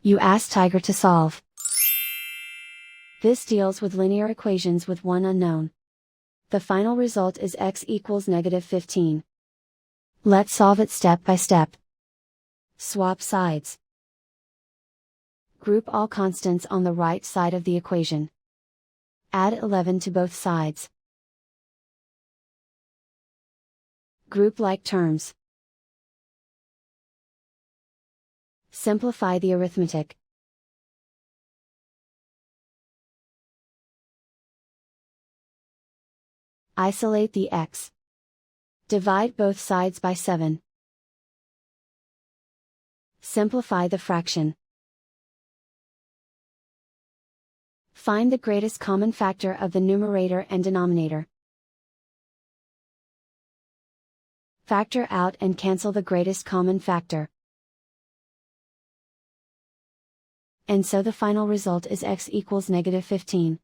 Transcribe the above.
You ask Tiger to solve. This deals with linear equations with one unknown. The final result is x equals -15. Let's solve it step by step. Swap sides. Group all constants on the right side of the equation. Add 11 to both sides. Group like terms. Simplify the arithmetic. Isolate the x. Divide both sides by 7. Simplify the fraction. Find the greatest common factor of the numerator and denominator. Factor out and cancel the greatest common factor. And so the final result is x equals -15.